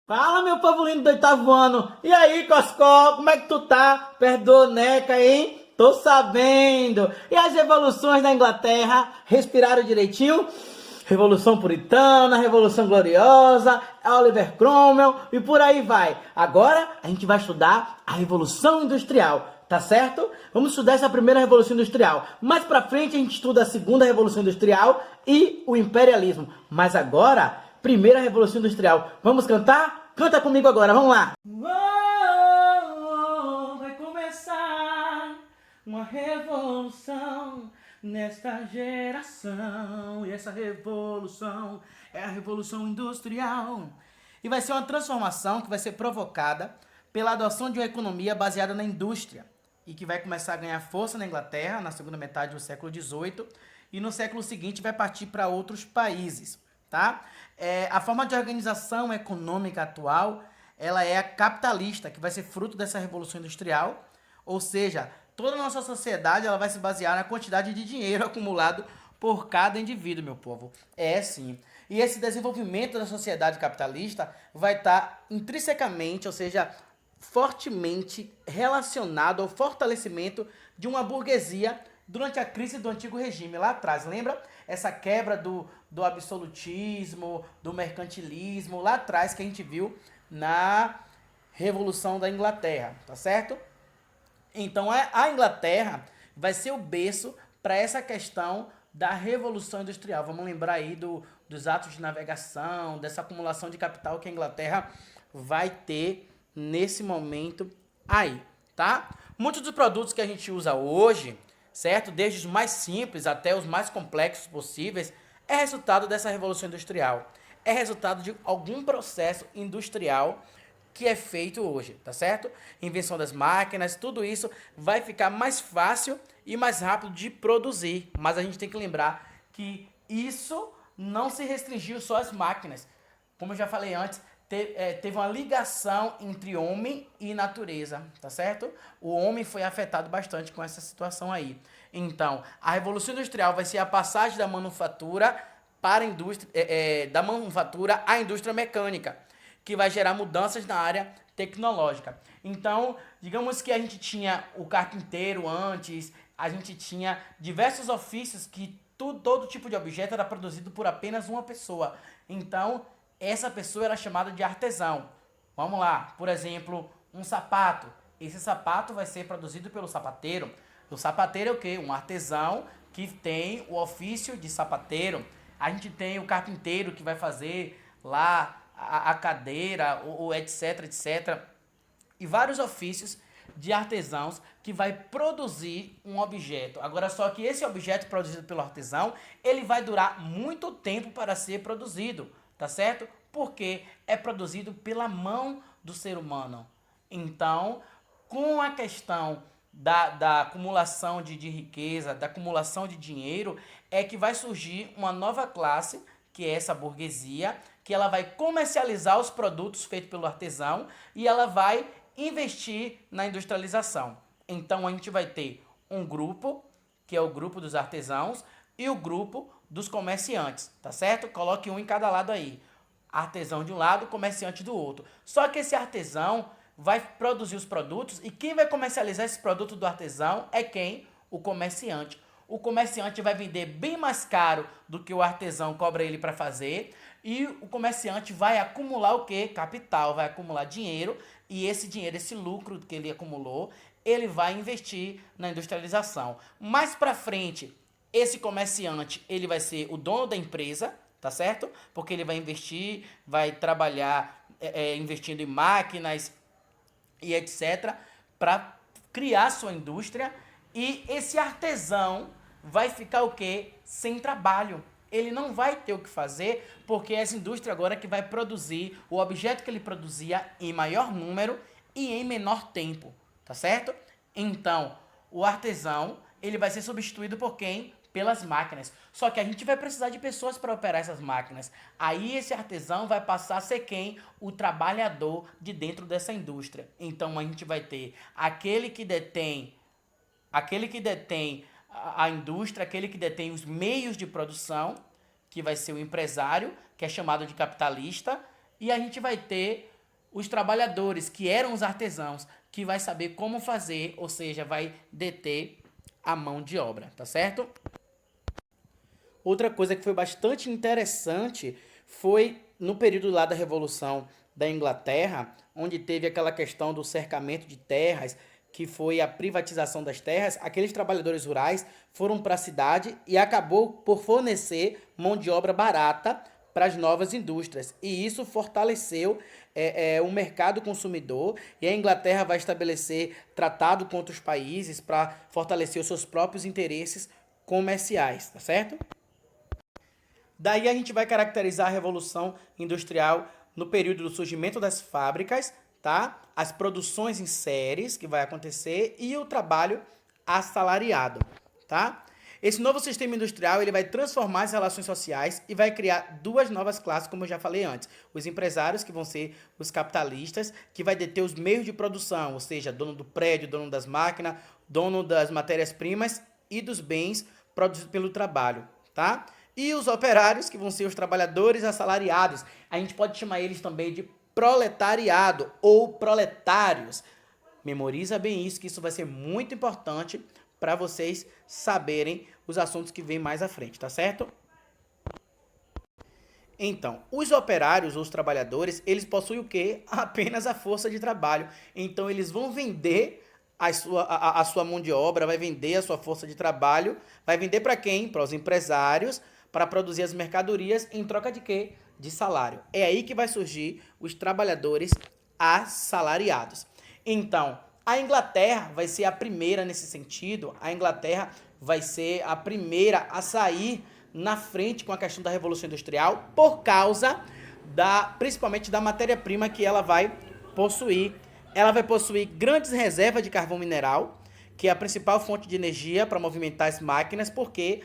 Fala, meu povo lindo do oitavo ano. E aí, Coscó, como é que tu tá? Perdoa, Neca, hein? Tô sabendo. E as revoluções da Inglaterra respiraram direitinho? Revolução Puritana, Revolução Gloriosa, Oliver Cromwell e por aí vai. Agora a gente vai estudar a Revolução Industrial, tá certo? Vamos estudar essa primeira Revolução Industrial. Mais pra frente a gente estuda a segunda Revolução Industrial e o imperialismo. Mas agora, primeira Revolução Industrial. Vamos cantar? Canta comigo agora, vamos lá. Vai começar uma revolução nesta geração. E essa revolução é a revolução industrial. E vai ser uma transformação que vai ser provocada pela adoção de uma economia baseada na indústria e que vai começar a ganhar força na Inglaterra na segunda metade do século XVIII e no século seguinte vai partir para outros países, tá? A forma de organização econômica atual, ela é a capitalista, que vai ser fruto dessa revolução industrial, ou seja, toda a nossa sociedade ela vai se basear na quantidade de dinheiro acumulado por cada indivíduo, meu povo. É sim. E esse desenvolvimento da sociedade capitalista vai estar intrinsecamente, ou seja, fortemente relacionado ao fortalecimento de uma burguesia durante a crise do antigo regime lá atrás. Lembra? Essa quebra do absolutismo, do mercantilismo lá atrás que a gente viu na Revolução da Inglaterra, tá certo? Então a Inglaterra vai ser o berço para essa questão da Revolução Industrial. Vamos lembrar aí dos atos de navegação, dessa acumulação de capital que a Inglaterra vai ter nesse momento aí, tá? Muitos dos produtos que a gente usa hoje, certo? Desde os mais simples até os mais complexos possíveis, é resultado dessa Revolução Industrial. É resultado de algum processo industrial que é feito hoje, tá certo? Invenção das máquinas, tudo isso vai ficar mais fácil e mais rápido de produzir. Mas a gente tem que lembrar que isso não se restringiu só às máquinas. Como eu já falei antes, teve uma ligação entre homem e natureza, tá certo? O homem foi afetado bastante com essa situação aí. Então, a Revolução Industrial vai ser a passagem da manufatura para a indústria, da manufatura à indústria mecânica, que vai gerar mudanças na área tecnológica. Então, digamos que a gente tinha o carpinteiro antes, a gente tinha diversos ofícios que todo tipo de objeto era produzido por apenas uma pessoa. Então, essa pessoa era chamada de artesão. Vamos lá, por exemplo, um sapato. Esse sapato vai ser produzido pelo sapateiro. O sapateiro é o quê? Um artesão que tem o ofício de sapateiro. A gente tem o carpinteiro que vai fazer lá a cadeira, ou etc, etc. E vários ofícios de artesãos que vai produzir um objeto. Agora, só que esse objeto produzido pelo artesão, ele vai durar muito tempo para ser produzido, tá certo? Porque é produzido pela mão do ser humano. Então, com a questão da acumulação de riqueza, da acumulação de dinheiro, é que vai surgir uma nova classe, que é essa burguesia, que ela vai comercializar os produtos feitos pelo artesão e ela vai investir na industrialização. Então a gente vai ter um grupo, que é o grupo dos artesãos, e o grupo dos comerciantes, tá certo? Coloque um em cada lado aí. Artesão de um lado, comerciante do outro. Só que esse artesão vai produzir os produtos e quem vai comercializar esse produto do artesão é quem? O comerciante. O comerciante vai vender bem mais caro do que o artesão cobra ele para fazer e o comerciante vai acumular o quê? Capital, vai acumular dinheiro e esse dinheiro, esse lucro que ele acumulou, ele vai investir na industrialização. Mais para frente, esse comerciante, ele vai ser o dono da empresa, tá certo? Porque ele vai investir, vai trabalhar investindo em máquinas e etc. para criar sua indústria e esse artesão vai ficar o quê? Sem trabalho. Ele não vai ter o que fazer, porque essa indústria agora que vai produzir o objeto que ele produzia em maior número e em menor tempo, tá certo? Então, o artesão, ele vai ser substituído por quem? Pelas máquinas. Só que a gente vai precisar de pessoas para operar essas máquinas. Aí esse artesão vai passar a ser quem? O trabalhador de dentro dessa indústria. Então a gente vai ter aquele que detém a indústria, aquele que detém os meios de produção, que vai ser o empresário, que é chamado de capitalista, e a gente vai ter os trabalhadores, que eram os artesãos, que vai saber como fazer, ou seja, vai deter a mão de obra, tá certo? Outra coisa que foi bastante interessante foi no período lá da Revolução da Inglaterra, onde teve aquela questão do cercamento de terras, que foi a privatização das terras, aqueles trabalhadores rurais foram para a cidade e acabou por fornecer mão de obra barata para as novas indústrias. E isso fortaleceu o mercado consumidor, e a Inglaterra vai estabelecer tratado com outros países para fortalecer os seus próprios interesses comerciais, tá certo? Daí a gente vai caracterizar a Revolução Industrial no período do surgimento das fábricas, tá? As produções em séries que vai acontecer e o trabalho assalariado, tá? Esse novo sistema industrial ele vai transformar as relações sociais e vai criar duas novas classes, como eu já falei antes. Os empresários, que vão ser os capitalistas, que vai deter os meios de produção, ou seja, dono do prédio, dono das máquinas, dono das matérias-primas e dos bens produzidos pelo trabalho, tá? E os operários, que vão ser os trabalhadores assalariados. A gente pode chamar eles também de proletariado ou proletários. Memoriza bem isso, que isso vai ser muito importante para vocês saberem os assuntos que vêm mais à frente, tá certo? Então, os operários, os trabalhadores, eles possuem o quê? Apenas a força de trabalho. Então, eles vão vender a sua mão de obra, vai vender a sua força de trabalho, vai vender para quem? Para os empresários, para produzir as mercadorias em troca de quê? De salário. É aí que vai surgir os trabalhadores assalariados. Então, a Inglaterra vai ser a primeira nesse sentido, a Inglaterra vai ser a primeira a sair na frente com a questão da Revolução Industrial por causa principalmente da matéria-prima que ela vai possuir. Ela vai possuir grandes reservas de carvão mineral, que é a principal fonte de energia para movimentar as máquinas, porque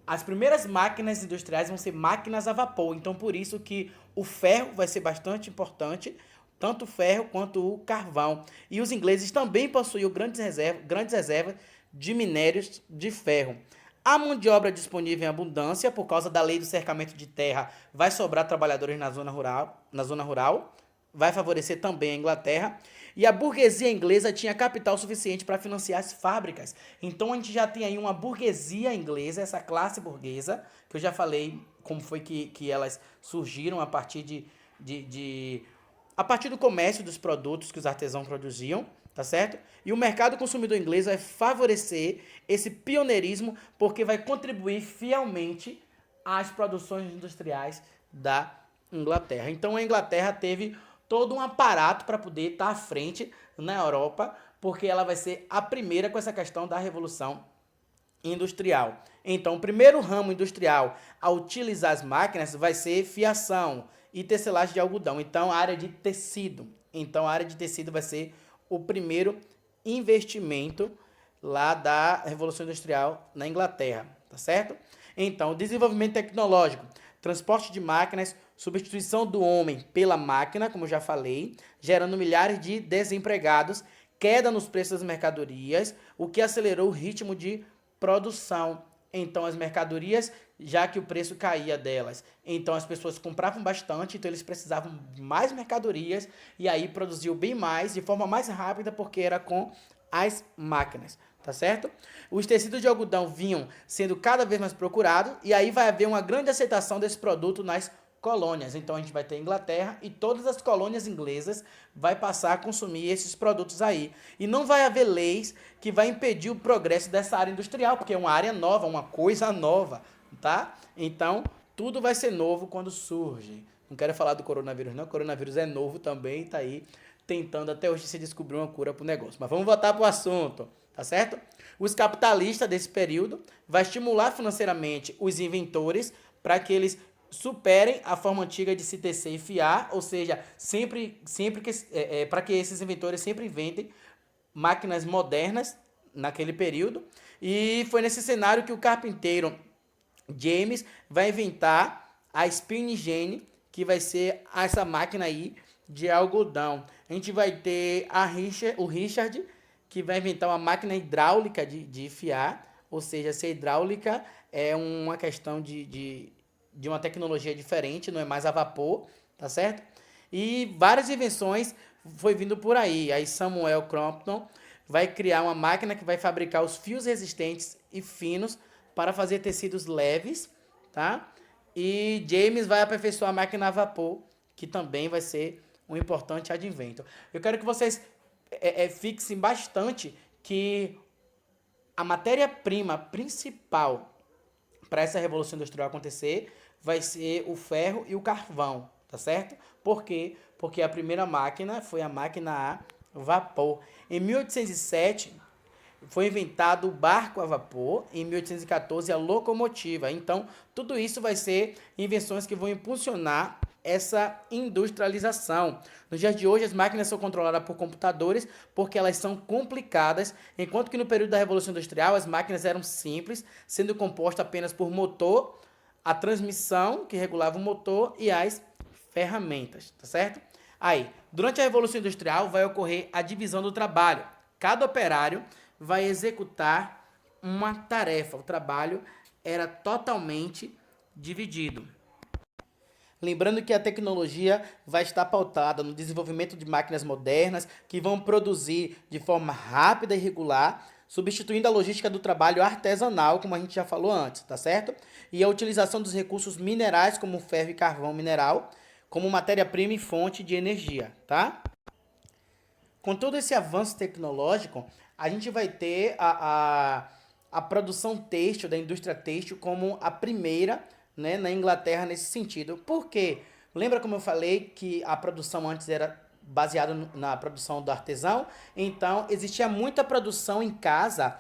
as primeiras máquinas industriais vão ser máquinas a vapor. Então, por isso que o ferro vai ser bastante importante, tanto o ferro quanto o carvão. E os ingleses também possuíam grandes reservas de minérios de ferro. A mão de obra disponível em abundância, por causa da lei do cercamento de terra, vai sobrar trabalhadores na zona rural, vai favorecer também a Inglaterra. E a burguesia inglesa tinha capital suficiente para financiar as fábricas. Então a gente já tem aí uma burguesia inglesa, essa classe burguesa, que eu já falei como foi que elas surgiram a partir a partir do comércio dos produtos que os artesãos produziam, tá certo? E o mercado consumidor inglês vai favorecer esse pioneirismo, porque vai contribuir fielmente às produções industriais da Inglaterra. Então a Inglaterra teve todo um aparato para poder estar à frente na Europa, porque ela vai ser a primeira com essa questão da Revolução Industrial. Então, o primeiro ramo industrial a utilizar as máquinas vai ser fiação e tecelagem de algodão. Então, a área de tecido. Então, a área de tecido vai ser o primeiro investimento lá da Revolução Industrial na Inglaterra, tá certo? Então, desenvolvimento tecnológico, transporte de máquinas, substituição do homem pela máquina, como eu já falei, gerando milhares de desempregados, queda nos preços das mercadorias, o que acelerou o ritmo de produção. Então, as mercadorias, já que o preço caía delas, então as pessoas compravam bastante, então eles precisavam de mais mercadorias, e aí produziu bem mais, de forma mais rápida, porque era com as máquinas, tá certo? Os tecidos de algodão vinham sendo cada vez mais procurados, e aí vai haver uma grande aceitação desse produto nas colônias. Então a gente vai ter a Inglaterra e todas as colônias inglesas vai passar a consumir esses produtos aí. E não vai haver leis que vai impedir o progresso dessa área industrial, porque é uma área nova, uma coisa nova, tá? Então, tudo vai ser novo quando surge. Não quero falar do coronavírus, não. O coronavírus é novo também, tá aí tentando até hoje se descobrir uma cura para o negócio. Mas vamos voltar para o assunto, tá certo? Os capitalistas desse período vai estimular financeiramente os inventores para que eles superem a forma antiga de se tecer e fiar, ou seja, para que esses inventores sempre inventem máquinas modernas naquele período. E foi nesse cenário que o carpinteiro James vai inventar a spinning jenny, que vai ser essa máquina aí de algodão. A gente vai ter o Richard, que vai inventar uma máquina hidráulica de fiar, ou seja, essa hidráulica é uma questão de uma tecnologia diferente, não é mais a vapor, tá certo? E várias invenções foi vindo por aí. Aí Samuel Crompton vai criar uma máquina que vai fabricar os fios resistentes e finos para fazer tecidos leves, tá? E James vai aperfeiçoar a máquina a vapor, que também vai ser um importante advento. Eu quero que vocês fixem bastante que a matéria-prima principal para essa revolução industrial acontecer vai ser o ferro e o carvão, tá certo? Por quê? Porque a primeira máquina foi a máquina a vapor. Em 1807 foi inventado o barco a vapor, em 1814 a locomotiva. Então, tudo isso vai ser invenções que vão impulsionar essa industrialização. Nos dias de hoje, as máquinas são controladas por computadores porque elas são complicadas, enquanto que no período da Revolução Industrial as máquinas eram simples, sendo compostas apenas por motor, a transmissão que regulava o motor e as ferramentas, tá certo? Aí, durante a Revolução Industrial vai ocorrer a divisão do trabalho. Cada operário vai executar uma tarefa. O trabalho era totalmente dividido. Lembrando que a tecnologia vai estar pautada no desenvolvimento de máquinas modernas que vão produzir de forma rápida e regular, substituindo a logística do trabalho artesanal, como a gente já falou antes, tá certo? E a utilização dos recursos minerais, como ferro e carvão mineral, como matéria-prima e fonte de energia, tá? Com todo esse avanço tecnológico, a gente vai ter a produção têxtil, da indústria têxtil, como a primeira, né, na Inglaterra nesse sentido. Por quê? Lembra como eu falei que a produção antes era baseada na produção do artesão? Então, existia muita produção em casa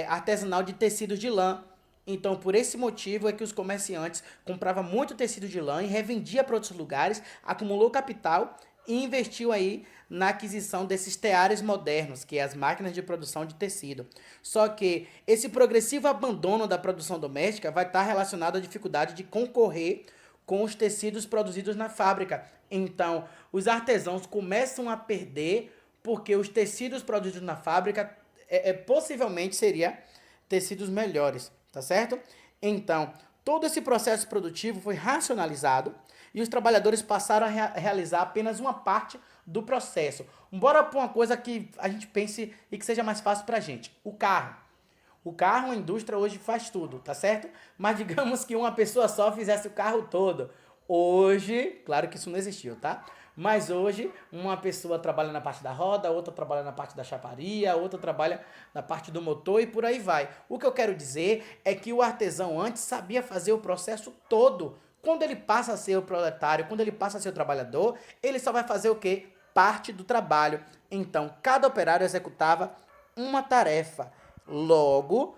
artesanal de tecidos de lã. Então, por esse motivo é que os comerciantes compravam muito tecido de lã e revendia para outros lugares, acumulou capital e investiu aí na aquisição desses teares modernos, que é as máquinas de produção de tecido. Só que esse progressivo abandono da produção doméstica vai estar relacionado à dificuldade de concorrer com os tecidos produzidos na fábrica. Então, os artesãos começam a perder porque os tecidos produzidos na fábrica possivelmente seriam tecidos melhores, tá certo? Então, todo esse processo produtivo foi racionalizado e os trabalhadores passaram a realizar apenas uma parte do processo. Bora por uma coisa que a gente pense e que seja mais fácil pra gente. O carro. O carro, a indústria hoje faz tudo, tá certo? Mas digamos que uma pessoa só fizesse o carro todo. Hoje, claro que isso não existiu, tá? Mas hoje, uma pessoa trabalha na parte da roda, outra trabalha na parte da chaparia, outra trabalha na parte do motor e por aí vai. O que eu quero dizer é que o artesão antes sabia fazer o processo todo. Quando ele passa a ser o proletário, quando ele passa a ser o trabalhador, ele só vai fazer o quê? Parte do trabalho. Então, cada operário executava uma tarefa. Logo,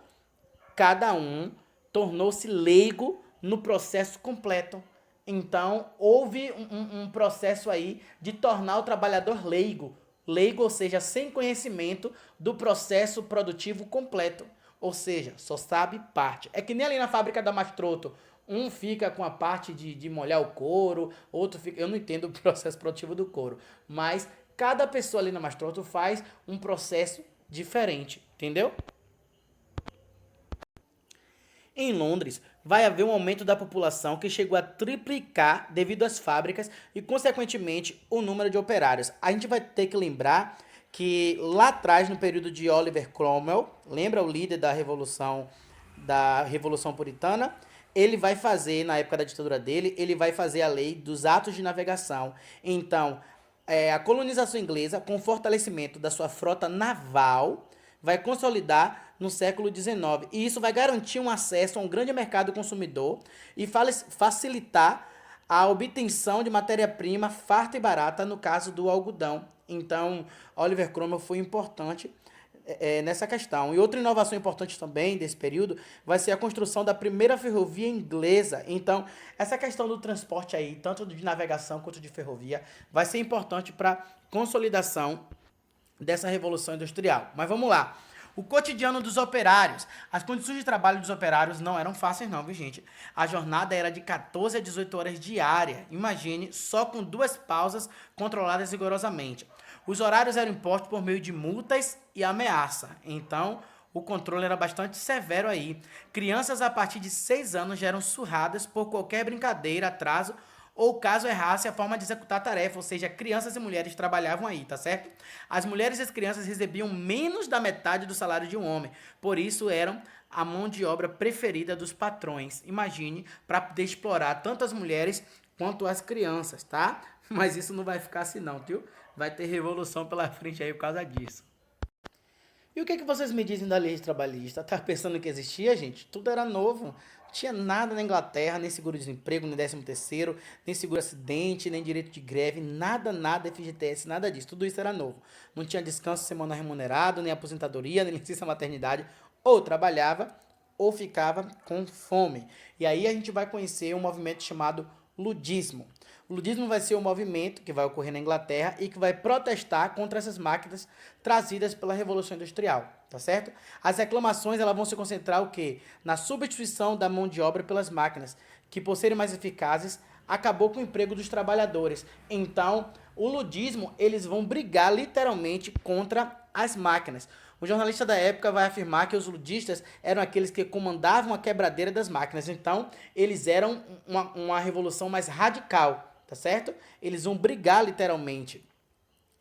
cada um tornou-se leigo no processo completo. Então, houve um processo aí de tornar o trabalhador leigo. Leigo, ou seja, sem conhecimento do processo produtivo completo. Ou seja, só sabe parte. É que nem ali na fábrica da Mastroto. Um fica com a parte de molhar o couro, outro fica... Eu não entendo o processo produtivo do couro. Mas cada pessoa ali na Mastroto faz um processo diferente. Entendeu? Em Londres, vai haver um aumento da população que chegou a triplicar devido às fábricas e, consequentemente, o número de operários. A gente vai ter que lembrar que lá atrás, no período de Oliver Cromwell, lembra o líder da Revolução Puritana? Ele vai fazer, na época da ditadura dele, ele vai fazer a lei dos atos de navegação. Então, a colonização inglesa, com o fortalecimento da sua frota naval, vai consolidar no século XIX. E isso vai garantir um acesso a um grande mercado consumidor e facilitar a obtenção de matéria-prima farta e barata, no caso do algodão. Então, Oliver Cromwell foi importante nessa questão. E outra inovação importante também desse período vai ser a construção da primeira ferrovia inglesa. Então, essa questão do transporte aí, tanto de navegação quanto de ferrovia, vai ser importante para a consolidação dessa revolução industrial. Mas vamos lá. O cotidiano dos operários. As condições de trabalho dos operários não eram fáceis não, viu, gente? A jornada era de 14 a 18 horas diária. Imagine, só com 2 pausas controladas rigorosamente. Os horários eram impostos por meio de multas e ameaça. Então, o controle era bastante severo aí. Crianças a partir de 6 anos já eram surradas por qualquer brincadeira, atraso ou caso errasse a forma de executar a tarefa, ou seja, crianças e mulheres trabalhavam aí, tá certo? As mulheres e as crianças recebiam menos da metade do salário de um homem, por isso eram a mão de obra preferida dos patrões. Imagine, para poder explorar tanto as mulheres quanto as crianças, tá? Mas isso não vai ficar assim não, viu? Vai ter revolução pela frente aí por causa disso. E o que, que vocês me dizem da lei trabalhista? Tá pensando que existia, gente? Tudo era novo. Não tinha nada na Inglaterra, nem seguro-desemprego, nem 13º, nem seguro-acidente, nem direito de greve, nada, FGTS, nada disso. Tudo isso era novo. Não tinha descanso semanal remunerado, nem aposentadoria, nem licença maternidade. Ou trabalhava, ou ficava com fome. E aí a gente vai conhecer um movimento chamado ludismo. O ludismo vai ser um movimento que vai ocorrer na Inglaterra e que vai protestar contra essas máquinas trazidas pela Revolução Industrial, tá certo? As reclamações elas vão se concentrar o quê? Na substituição da mão de obra pelas máquinas, que por serem mais eficazes, acabou com o emprego dos trabalhadores. Então, o ludismo, eles vão brigar literalmente contra as máquinas. O jornalista da época vai afirmar que os ludistas eram aqueles que comandavam a quebradeira das máquinas. Então, eles eram uma revolução mais radical, tá certo? Eles vão brigar literalmente.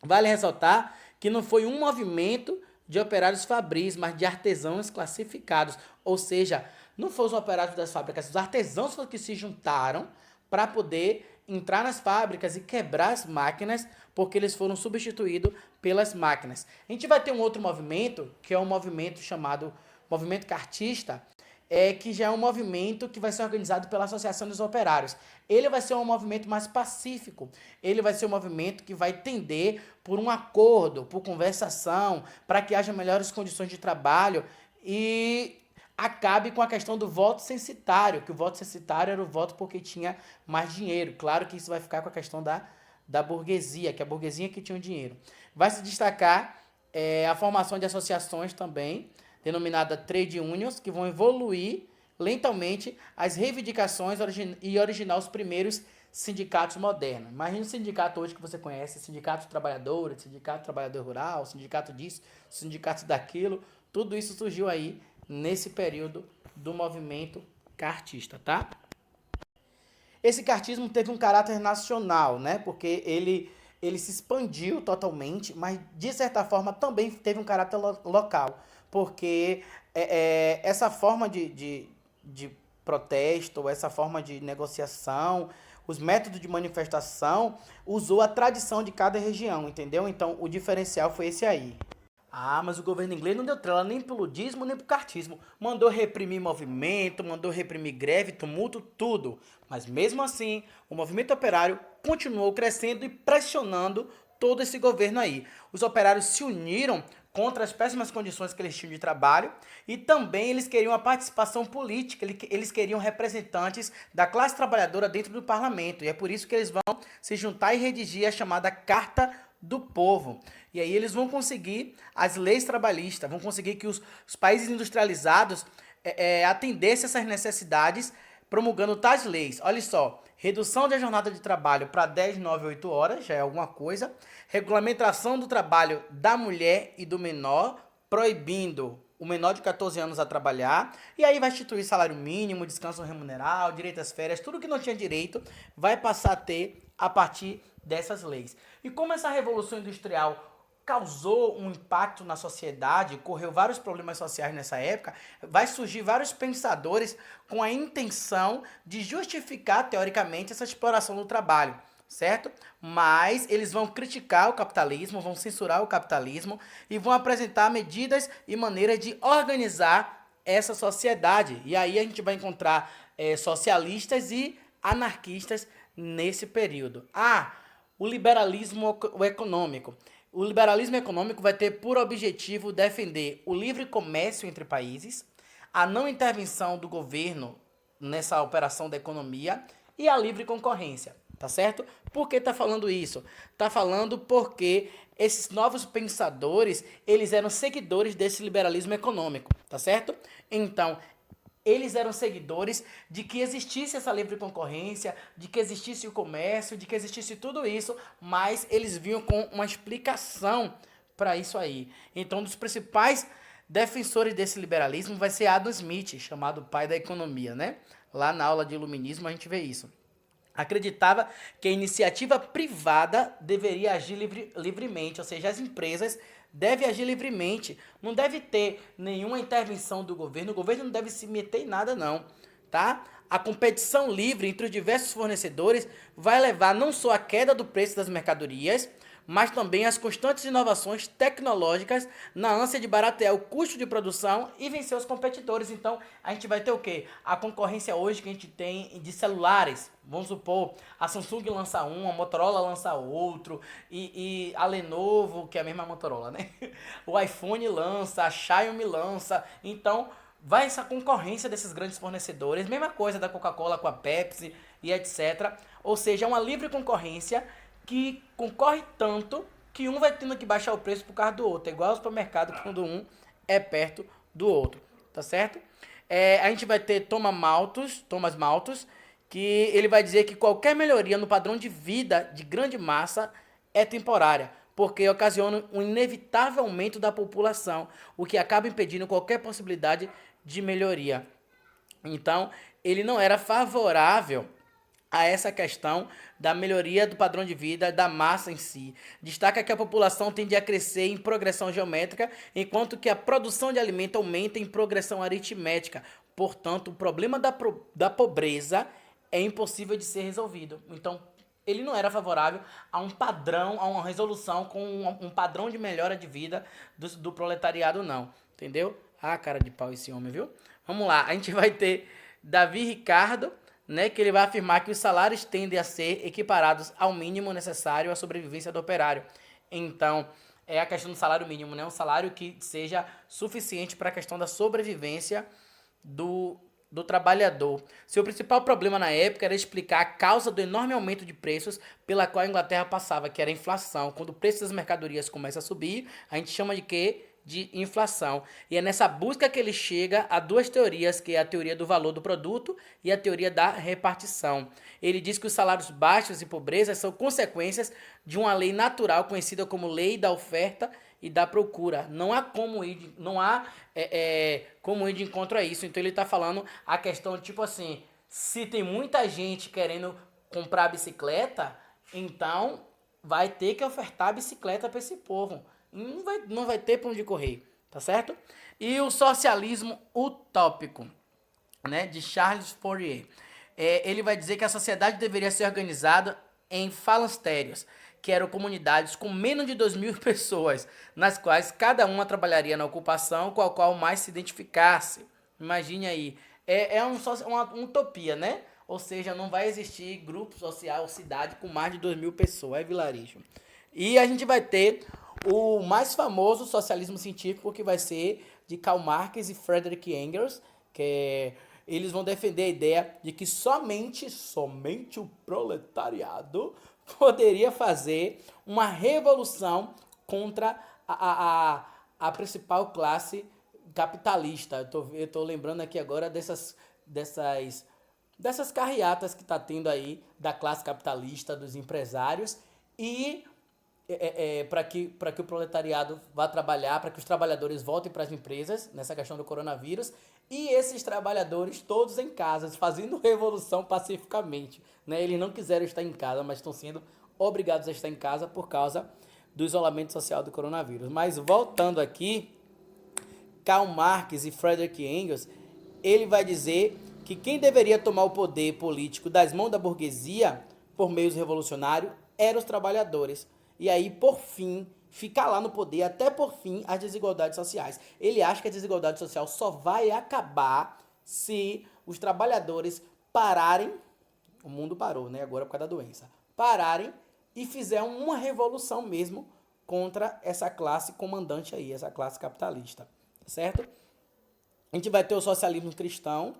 Vale ressaltar que não foi um movimento de operários fabris, mas de artesãos classificados. Ou seja, não foram os operários das fábricas, os artesãos que se juntaram para poder entrar nas fábricas e quebrar as máquinas, porque eles foram substituídos pelas máquinas. A gente vai ter um outro movimento, que é um movimento chamado movimento cartista, que já é um movimento que vai ser organizado pela Associação dos Operários. Ele vai ser um movimento mais pacífico, ele vai ser um movimento que vai tender por um acordo, por conversação, para que haja melhores condições de trabalho e acabe com a questão do voto censitário, que o voto censitário era o voto porque tinha mais dinheiro. Claro que isso vai ficar com a questão da burguesia, que é a burguesia que tinha o dinheiro. Vai se destacar a formação de associações também, denominada trade unions, que vão evoluir lentamente as reivindicações e originar os primeiros sindicatos modernos. Imagina o sindicato hoje que você conhece, sindicato trabalhador, sindicato trabalhador rural, sindicato disso, sindicato daquilo, tudo isso surgiu aí nesse período do movimento cartista, tá? Esse cartismo teve um caráter nacional, né? Porque ele se expandiu totalmente, mas de certa forma também teve um caráter local, porque essa forma de protesto, essa forma de negociação, os métodos de manifestação, usou a tradição de cada região, entendeu? Então o diferencial foi esse aí. Ah, mas o governo inglês não deu trela nem pro ludismo, nem pro cartismo. Mandou reprimir movimento, mandou reprimir greve, tumulto, tudo. Mas mesmo assim, o movimento operário continuou crescendo e pressionando todo esse governo aí. Os operários se uniram contra as péssimas condições que eles tinham de trabalho e também eles queriam a participação política, eles queriam representantes da classe trabalhadora dentro do parlamento. E é por isso que eles vão se juntar e redigir a chamada Carta do Povo. E aí eles vão conseguir as leis trabalhistas, vão conseguir que os países industrializados atendessem essas necessidades promulgando tais leis. Olha só, redução da jornada de trabalho para 10, 9, 8 horas, já é alguma coisa. Regulamentação do trabalho da mulher e do menor, proibindo o menor de 14 anos a trabalhar. E aí vai instituir salário mínimo, descanso remunerado, direito às férias, tudo que não tinha direito vai passar a ter a partir dessas leis. E como essa revolução industrial causou um impacto na sociedade, correu vários problemas sociais nessa época, vai surgir vários pensadores com a intenção de justificar, teoricamente, essa exploração do trabalho, certo? Mas eles vão criticar o capitalismo, vão censurar o capitalismo e vão apresentar medidas e maneiras de organizar essa sociedade. E aí a gente vai encontrar socialistas e anarquistas nesse período. O liberalismo econômico. O liberalismo econômico vai ter por objetivo defender o livre comércio entre países, a não intervenção do governo nessa operação da economia e a livre concorrência, tá certo? Por que tá falando isso? Tá falando porque esses novos pensadores, eles eram seguidores desse liberalismo econômico, tá certo? Então, eles eram seguidores de que existisse essa livre concorrência, de que existisse o comércio, de que existisse tudo isso, mas eles vinham com uma explicação para isso aí. Então, um dos principais defensores desse liberalismo vai ser Adam Smith, chamado pai da economia, né? Lá na aula de iluminismo a gente vê isso. acreditava que a iniciativa privada deveria agir livremente, ou seja, as empresas devem agir livremente, não deve ter nenhuma intervenção do governo, o governo não deve se meter em nada não, tá? A competição livre entre os diversos fornecedores vai levar não só à queda do preço das mercadorias, mas também às constantes inovações tecnológicas na ânsia de baratear o custo de produção e vencer os competidores. Então, a gente vai ter o quê? A concorrência hoje que a gente tem de celulares. Vamos supor, a Samsung lança um, a Motorola lança outro, e a Lenovo, que é a mesma Motorola, né? O iPhone lança, a Xiaomi lança. Então, vai essa concorrência desses grandes fornecedores. Mesma coisa da Coca-Cola com a Pepsi e etc. Ou seja, é uma livre concorrência que concorre tanto que um vai tendo que baixar o preço por causa do outro. É igual ao supermercado quando um é perto do outro, tá certo? A gente vai ter Thomas Malthus, que ele vai dizer que qualquer melhoria no padrão de vida de grande massa é temporária, porque ocasiona um inevitável aumento da população, o que acaba impedindo qualquer possibilidade de melhoria. Então, ele não era favorável a essa questão da melhoria do padrão de vida da massa em si. Destaca que a população tende a crescer em progressão geométrica, enquanto que a produção de alimento aumenta em progressão aritmética. Portanto, o problema da pobreza é impossível de ser resolvido. Então, ele não era favorável a um padrão, a uma resolução com um padrão de melhora de vida do proletariado, não. Entendeu? Ah, cara de pau esse homem, viu? Vamos lá, a gente vai ter Davi Ricardo, né, que ele vai afirmar que os salários tendem a ser equiparados ao mínimo necessário à sobrevivência do operário. Então, é a questão do salário mínimo, né, um salário que seja suficiente para a questão da sobrevivência do trabalhador. Seu principal problema na época era explicar a causa do enorme aumento de preços pela qual a Inglaterra passava, que era a inflação. Quando o preço das mercadorias começa a subir, a gente chama de quê? De inflação. E é nessa busca que ele chega a duas teorias, que é a teoria do valor do produto e a teoria da repartição. Ele diz que os salários baixos e pobreza são consequências de uma lei natural conhecida como lei da oferta e da procura. Não há como ir, como ir de encontro a isso. Então ele está falando a questão tipo assim, se tem muita gente querendo comprar bicicleta, então vai ter que ofertar bicicleta para esse povo. Não vai ter para onde correr, tá certo? E o socialismo utópico, né, de Charles Fourier. Ele vai dizer que a sociedade deveria ser organizada em falancérios, que eram comunidades com menos de 2.000 pessoas, nas quais cada uma trabalharia na ocupação com a qual mais se identificasse. Imagine aí. Uma utopia, né? Ou seja, não vai existir grupo social, cidade com mais de 2.000 pessoas. É vilarejo. E a gente vai ter o mais famoso socialismo científico, que vai ser de Karl Marx e Friedrich Engels, que eles vão defender a ideia de que somente o proletariado poderia fazer uma revolução contra a principal classe capitalista. Eu tô lembrando aqui agora dessas carreatas que está tendo aí da classe capitalista, dos empresários, e para que o proletariado vá trabalhar, para que os trabalhadores voltem para as empresas, nessa questão do coronavírus, e esses trabalhadores todos em casa, fazendo revolução pacificamente. Né? Eles não quiseram estar em casa, mas estão sendo obrigados a estar em casa por causa do isolamento social do coronavírus. Mas voltando aqui, Karl Marx e Friedrich Engels, ele vai dizer que quem deveria tomar o poder político das mãos da burguesia por meios revolucionários eram os trabalhadores. E aí, por fim, ficar lá no poder, até por fim, as desigualdades sociais. Ele acha que a desigualdade social só vai acabar se os trabalhadores pararem, o mundo parou, né? Agora por causa da doença, pararem e fizerem uma revolução mesmo contra essa classe comandante aí, essa classe capitalista, tá certo? A gente vai ter o socialismo cristão,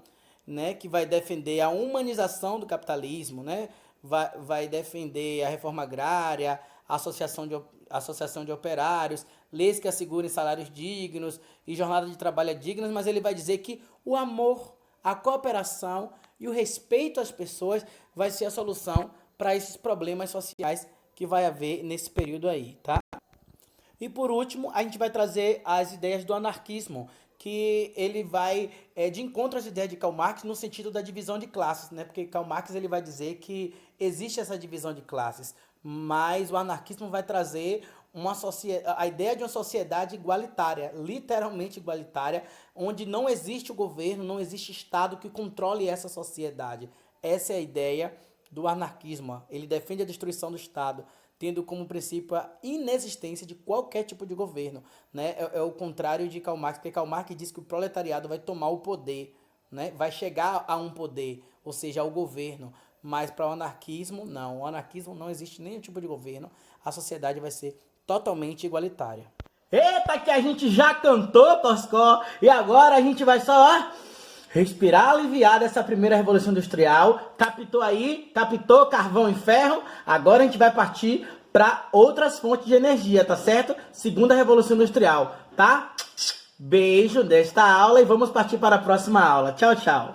né, que vai defender a humanização do capitalismo, né? Vai defender a reforma agrária, a associação de operários, leis que assegurem salários dignos e jornadas de trabalho dignas, mas ele vai dizer que o amor, a cooperação e o respeito às pessoas vai ser a solução para esses problemas sociais que vai haver nesse período aí, tá? E por último, a gente vai trazer as ideias do anarquismo, que ele vai de encontro às ideias de Karl Marx no sentido da divisão de classes, né? Porque Karl Marx ele vai dizer que existe essa divisão de classes, mas o anarquismo vai trazer a ideia de uma sociedade igualitária, literalmente igualitária, onde não existe o governo, não existe Estado que controle essa sociedade. Essa é a ideia do anarquismo. Ele defende a destruição do Estado, tendo como princípio a inexistência de qualquer tipo de governo, né? É o contrário de Karl Marx, porque Karl Marx diz que o proletariado vai tomar o poder, né? Vai chegar a um poder, ou seja, ao governo. Mas para o anarquismo, não. O anarquismo não existe nenhum tipo de governo. A sociedade vai ser totalmente igualitária. Eita, que a gente já cantou, Coscó, e agora a gente vai só respirar aliviado essa primeira revolução industrial. Captou aí? Captou carvão e ferro? Agora a gente vai partir para outras fontes de energia, tá certo? Segunda revolução industrial, tá? Beijo desta aula e vamos partir para a próxima aula. Tchau, tchau.